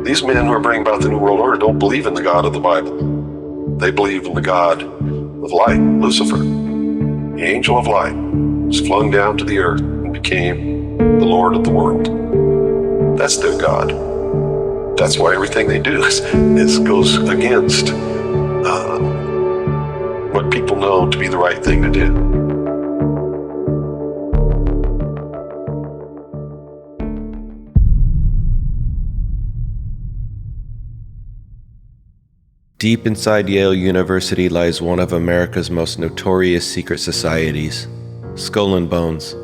These men who are bringing about the New World Order don't believe in the God of the Bible. They believe in the God of light, Lucifer. The angel of light was flung down to the earth and became the Lord of the world. That's their God. That's why everything they do goes against what people know to be the right thing to do. Deep inside Yale University lies one of America's most notorious secret societies, Skull and Bones.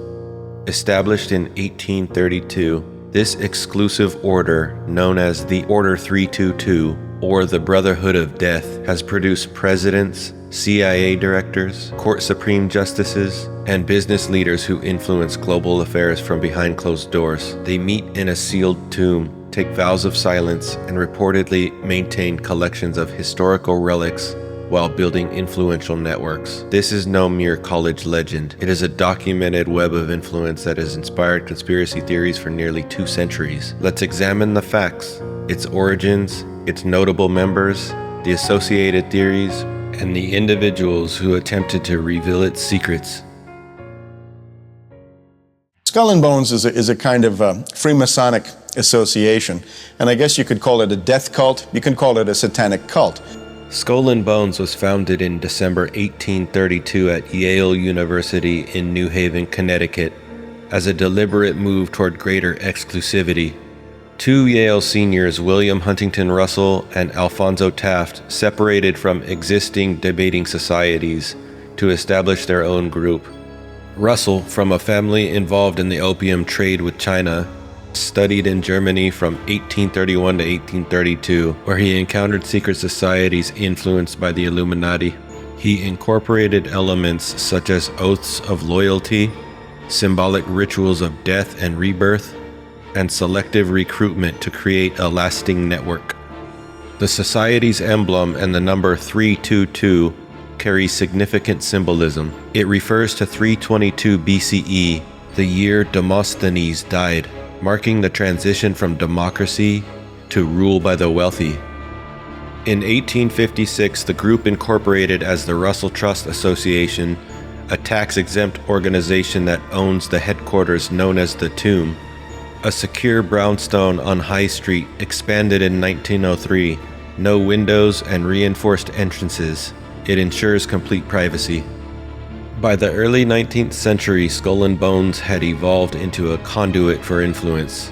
Established in 1832, this exclusive order, known as the Order 322, or the Brotherhood of Death, has produced presidents, CIA directors, court supreme justices, and business leaders who influence global affairs from behind closed doors. They meet in a sealed tomb, take vows of silence, and reportedly maintain collections of historical relics while building influential networks. This is no mere college legend. It is a documented web of influence that has inspired conspiracy theories for nearly 2 centuries. Let's examine the facts, its origins, its notable members, the associated theories, and the individuals who attempted to reveal its secrets. Skull and Bones is a kind of Freemasonic association, and I guess you could call it a death cult. You can call it a satanic cult. Skull and Bones was founded in December 1832 at Yale University in New Haven, Connecticut, as a deliberate move toward greater exclusivity. 2 Yale seniors, William Huntington Russell and Alphonso Taft, separated from existing debating societies to establish their own group. Russell, from a family involved in the opium trade with China, studied in Germany from 1831 to 1832, where he encountered secret societies influenced by the Illuminati. He incorporated elements such as oaths of loyalty, symbolic rituals of death and rebirth, and selective recruitment to create a lasting network. The society's emblem and the number 322 carry significant symbolism. It refers to 322 BCE, the year Demosthenes died, marking the transition from democracy to rule by the wealthy. In 1856, the group incorporated as the Russell Trust Association, a tax-exempt organization that owns the headquarters known as the Tomb. A secure brownstone on High Street, expanded in 1903, no windows and reinforced entrances. It ensures complete privacy. By the early 19th century, Skull and Bones had evolved into a conduit for influence,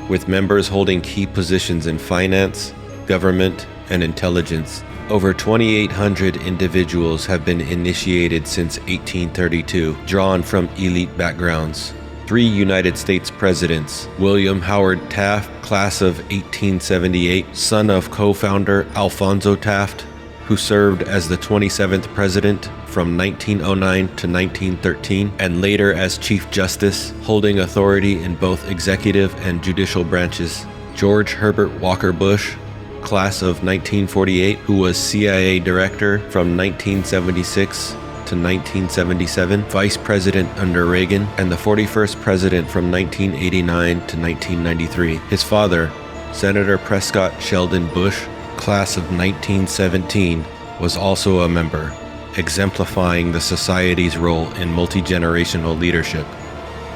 with members holding key positions in finance, government, and intelligence. Over 2,800 individuals have been initiated since 1832, drawn from elite backgrounds. 3 United States presidents: William Howard Taft, class of 1878, son of co-founder Alphonso Taft, who served as the 27th president from 1909 to 1913, and later as Chief Justice, holding authority in both executive and judicial branches. George Herbert Walker Bush, class of 1948, who was CIA director from 1976 to 1977, vice president under Reagan, and the 41st president from 1989 to 1993. His father, Senator Prescott Sheldon Bush, class of 1917, was also a member, exemplifying the society's role in multi-generational leadership.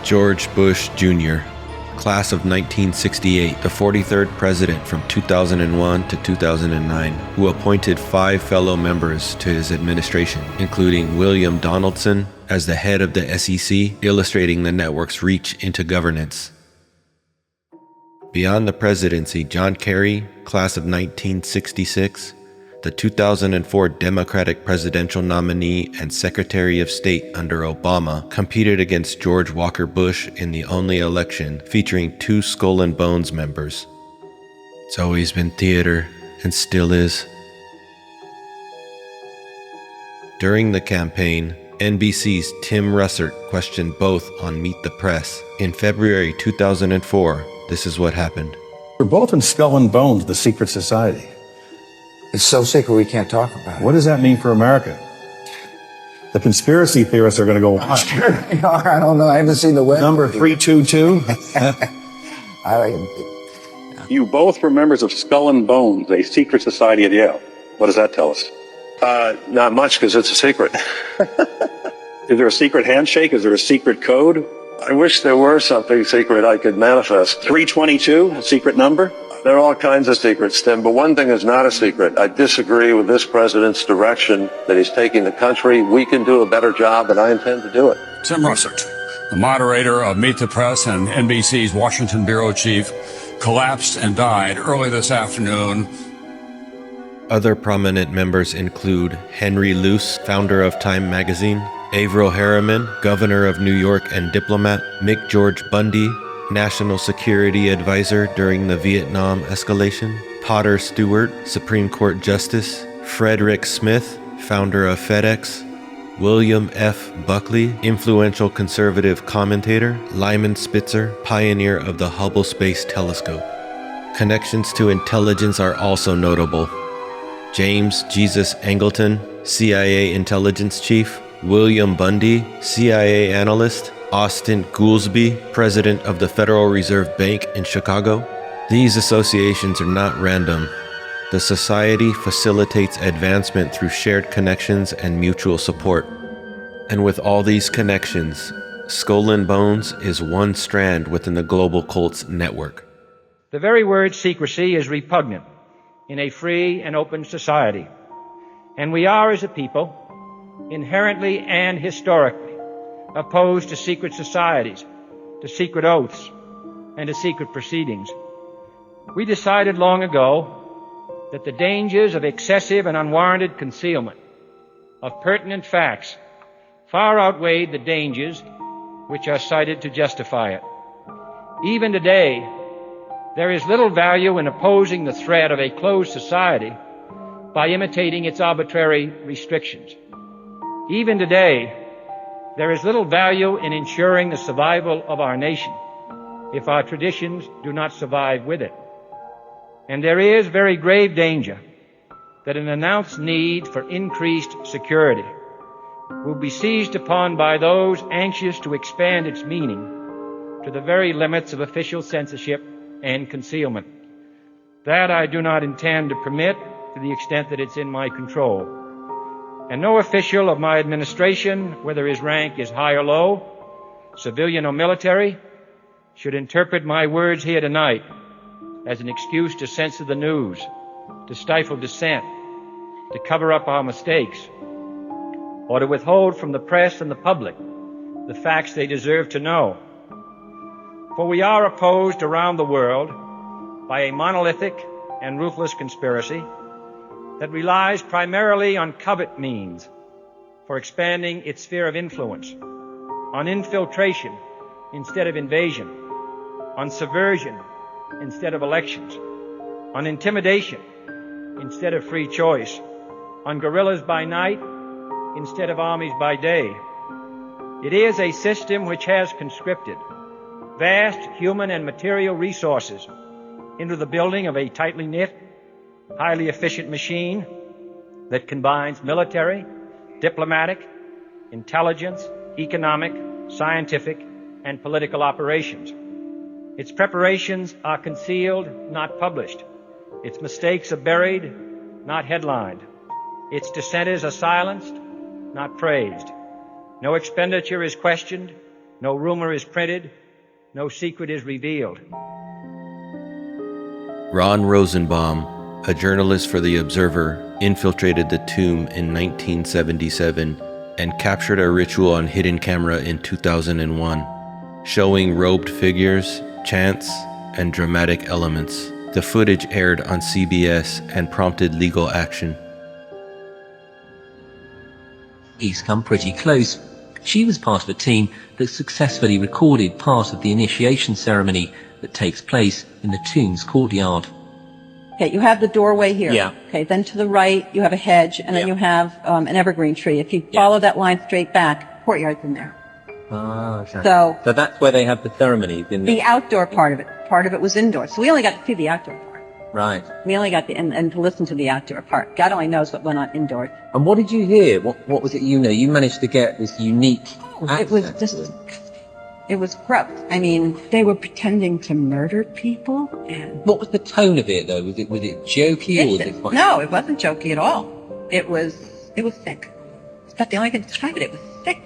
George Bush Jr., class of 1968, the 43rd president from 2001 to 2009, who appointed 5 fellow members to his administration, including William Donaldson as the head of the SEC, illustrating the network's reach into governance. Beyond the presidency, John Kerry, class of 1966, the 2004 Democratic presidential nominee and Secretary of State under Obama, competed against George Walker Bush in the only election featuring 2 Skull and Bones members. It's always been theater, and still is. During the campaign, NBC's Tim Russert questioned both on Meet the Press. In February 2004, this is what happened. We're both in Skull and Bones, the secret society. It's so secret we can't talk about it. What does that mean for America? The conspiracy theorists are going to go, what? I don't know. I haven't seen the web. Number 322? You both were members of Skull and Bones, a secret society at Yale. What does that tell us? Not much, because it's a secret. Is there a secret handshake? Is there a secret code? I wish there were something secret I could manifest. 322, a secret number? There are all kinds of secrets, Tim, but one thing is not a secret. I disagree with this president's direction that he's taking the country. We can do a better job, and I intend to do it. Tim Russert, the moderator of Meet the Press and NBC's Washington bureau chief, collapsed and died early this afternoon. Other prominent members include Henry Luce, founder of Time magazine, Averell Harriman, governor of New York and diplomat, Mick George Bundy, National Security Advisor during the Vietnam escalation, Potter Stewart, Supreme Court Justice, Frederick Smith, founder of FedEx, William F. Buckley, influential conservative commentator, Lyman Spitzer, pioneer of the Hubble Space Telescope. Connections to intelligence are also notable. James Jesus Angleton, CIA intelligence chief, William Bundy, CIA analyst, Austin Goolsbee, president of the Federal Reserve Bank in Chicago. These associations are not random. The society facilitates advancement through shared connections and mutual support. And with all these connections, Skull and Bones is one strand within the global cult's network. The very word secrecy is repugnant in a free and open society. And we are, as a people, inherently and historically opposed to secret societies, to secret oaths, and to secret proceedings. We decided long ago that the dangers of excessive and unwarranted concealment of pertinent facts far outweighed the dangers which are cited to justify it. Even today, there is little value in opposing the threat of a closed society by imitating its arbitrary restrictions. Even today, there is little value in ensuring the survival of our nation if our traditions do not survive with it. And there is very grave danger that an announced need for increased security will be seized upon by those anxious to expand its meaning to the very limits of official censorship and concealment. That I do not intend to permit to the extent that it's in my control. And no official of my administration, whether his rank is high or low, civilian or military, should interpret my words here tonight as an excuse to censor the news, to stifle dissent, to cover up our mistakes, or to withhold from the press and the public the facts they deserve to know. For we are opposed around the world by a monolithic and ruthless conspiracy that relies primarily on covert means for expanding its sphere of influence, on infiltration instead of invasion, on subversion instead of elections, on intimidation instead of free choice, on guerrillas by night instead of armies by day. It is a system which has conscripted vast human and material resources into the building of a tightly knit, highly efficient machine that combines military, diplomatic, intelligence, economic, scientific, and political operations. Its preparations are concealed, not published. Its mistakes are buried, not headlined. Its dissenters are silenced, not praised. No expenditure is questioned, no rumor is printed, no secret is revealed. Ron Rosenbaum, a journalist for The Observer, infiltrated the tomb in 1977 and captured a ritual on hidden camera in 2001, showing robed figures, chants, and dramatic elements. The footage aired on CBS and prompted legal action. He's come pretty close. She was part of a team that successfully recorded part of the initiation ceremony that takes place in the tomb's courtyard. Okay, you have the doorway here. Yeah. Okay, then to the right, you have a hedge, and then you have an evergreen tree. If you follow that line straight back, courtyard's in there. Ah, okay. So that's where they have the ceremony, didn't the outdoor part of it was indoor. So we only got to see the outdoor part. Right. We only got and to listen to the outdoor part. God only knows what went on indoors. And what did you hear? What was it you know? You managed to get this unique access. It was just It was corrupt. I mean, they were pretending to murder people. And What was the tone of it, though? Was it jokey or was it quite... No, it wasn't jokey at all. It was sick. That's the only thing to describe it. It was sick.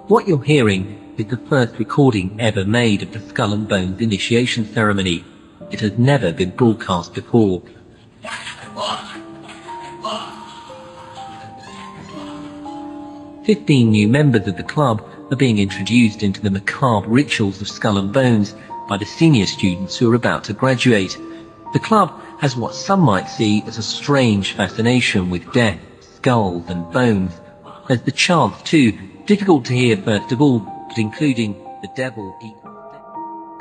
What you're hearing is the first recording ever made of the Skull and Bones initiation ceremony. It has never been broadcast before. 15 new members of the club are being introduced into the macabre rituals of Skull and Bones by the senior students who are about to graduate. The club has what some might see as a strange fascination with death, skulls and bones. There's the chant too, difficult to hear first of all, but including the devil equals death.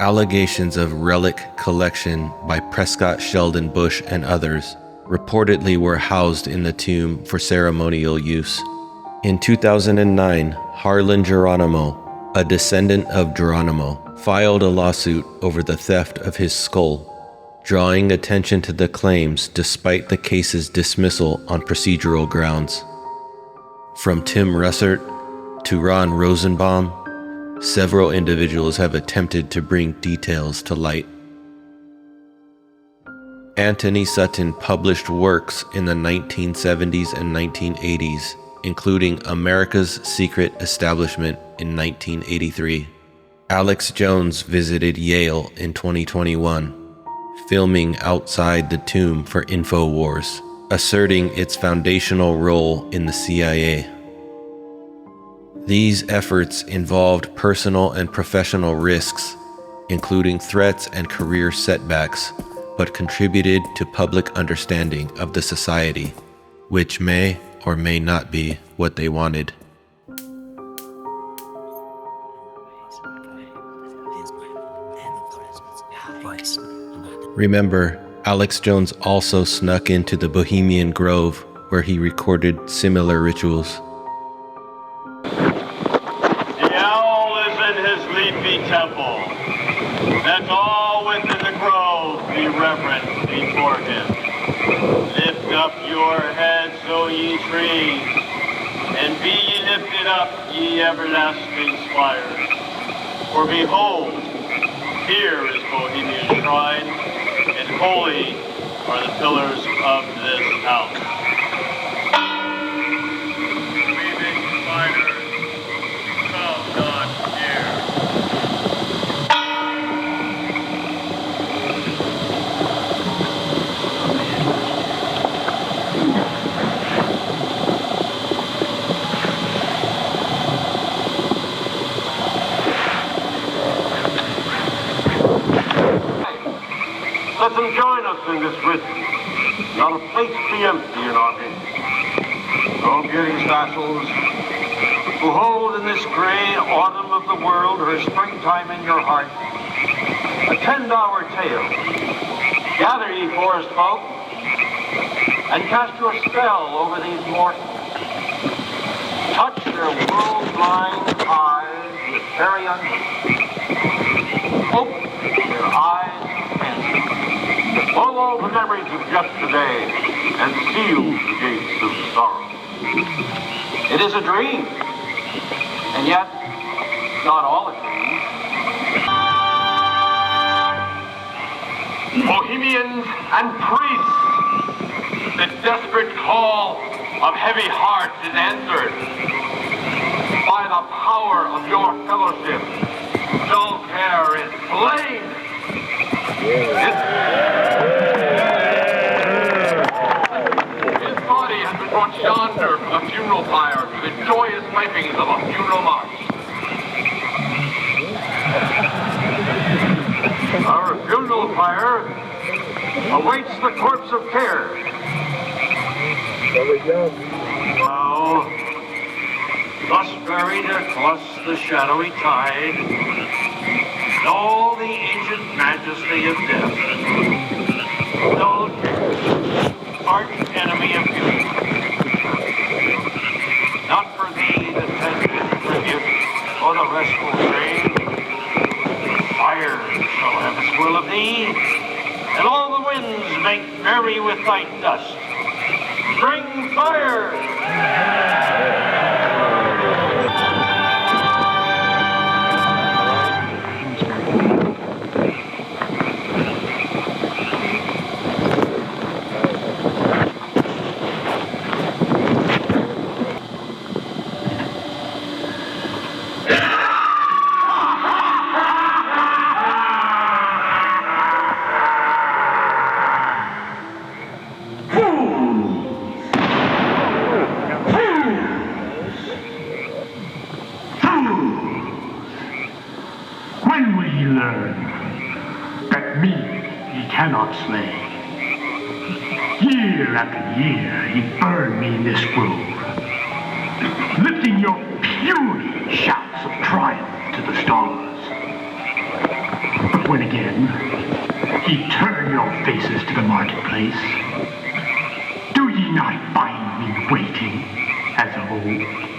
Allegations of relic collection by Prescott Sheldon Bush and others reportedly were housed in the tomb for ceremonial use. In 2009, Harlan Geronimo, a descendant of Geronimo, filed a lawsuit over the theft of his skull, drawing attention to the claims despite the case's dismissal on procedural grounds. From Tim Russert to Ron Rosenbaum, several individuals have attempted to bring details to light. Anthony Sutton published works in the 1970s and 1980s, including America's Secret Establishment in 1983. Alex Jones visited Yale in 2021, filming outside the tomb for InfoWars, asserting its foundational role in the CIA. These efforts involved personal and professional risks, including threats and career setbacks, but contributed to public understanding of the society, which may or may not be what they wanted. Remember, Alex Jones also snuck into the Bohemian Grove, where he recorded similar rituals. The owl is in his leafy temple. Let all within the grove be reverent before him. Lift up your heads, O ye trees, and be ye lifted up, ye everlasting spires. For behold, here is Bohemian shrine, and holy are the pillars of this house. Weaving spiders, come not near. Let them join us in this ritual. Not a place be empty in our midst. O beauty's vassals, who hold in this gray autumn of the world her springtime in your heart, attend our tale. Gather, ye forest folk, and cast your spell over these mortals. Touch their world-blind eyes with fairy unction. Open their eyes and blow all the memories of yesterday and seal the gates of sorrow. It is a dream, and yet not all a dream. Bohemians and priests, the desperate call of heavy hearts is answered. By the power of your fellowship, dull care is slain. His body has been brought yonder from the funeral pyre to the joyous pipings of a funeral march. Our funeral pyre awaits the corpse of care. Now, thus buried across the shadowy tide, in all the ancient majesty of death, dull care, arch enemy of beauty. Not for thee the tender tribute or the restful train. Fire shall have its will of thee, and all the winds make merry with thy dust. Bring fire! When will ye learn that me ye cannot slay? Year after year ye burn me in this grove, lifting your puny shouts of triumph to the stars. But when again ye turn your faces to the marketplace, do ye not find me waiting as of old?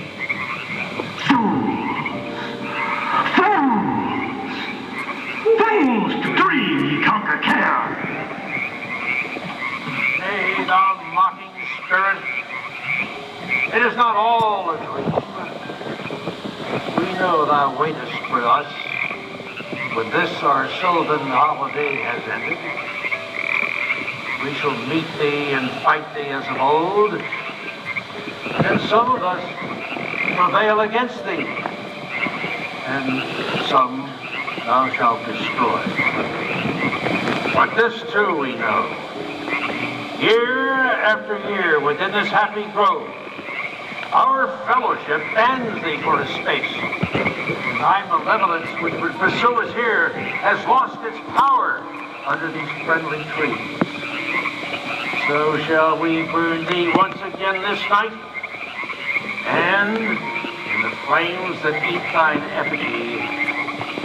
Fools to dream ye conquer care. Nay, thou mocking spirit, it is not all a dream. We know thou waitest for us when this our sylvan holiday has ended. We shall meet thee and fight thee as of old, and some of us prevail against thee, and some thou shalt destroy. But this too we know. Year after year within this happy grove, our fellowship bans thee for a space. And thy malevolence which would pursue us here has lost its power under these friendly trees. So shall we burn thee once again this night, and in the flames that eat thine effigy,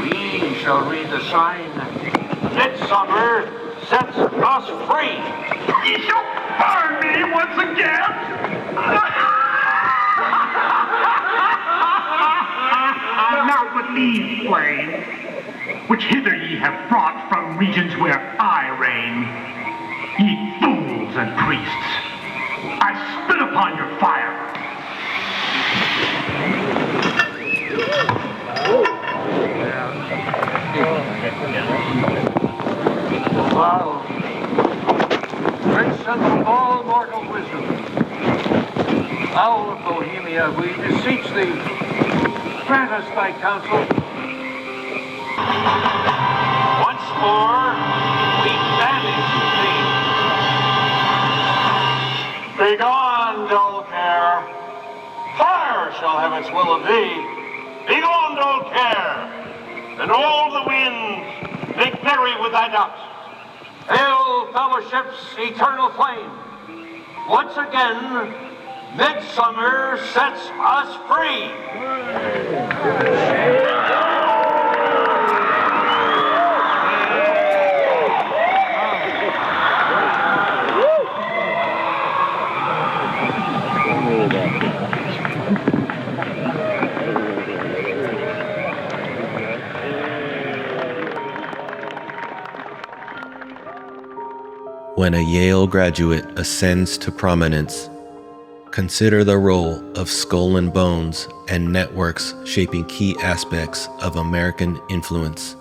we shall read the sign, Midsummer sets us free. Ye shall burn me once again! Not with these flames, which hither ye have brought from regions where I reign. Ye fools and priests, I spit upon your fire. Wow. Great central of all mortal wisdom, thou of Bohemia, we beseech thee, grant us thy counsel. Once more, we banish thee. Begone, dull care. Fire shall have its will of thee. Begone, dull care, and all the winds make merry with thy doubts. Hail, fellowship's eternal flame. Once again, midsummer sets us free. When a Yale graduate ascends to prominence, consider the role of Skull and Bones and networks shaping key aspects of American influence.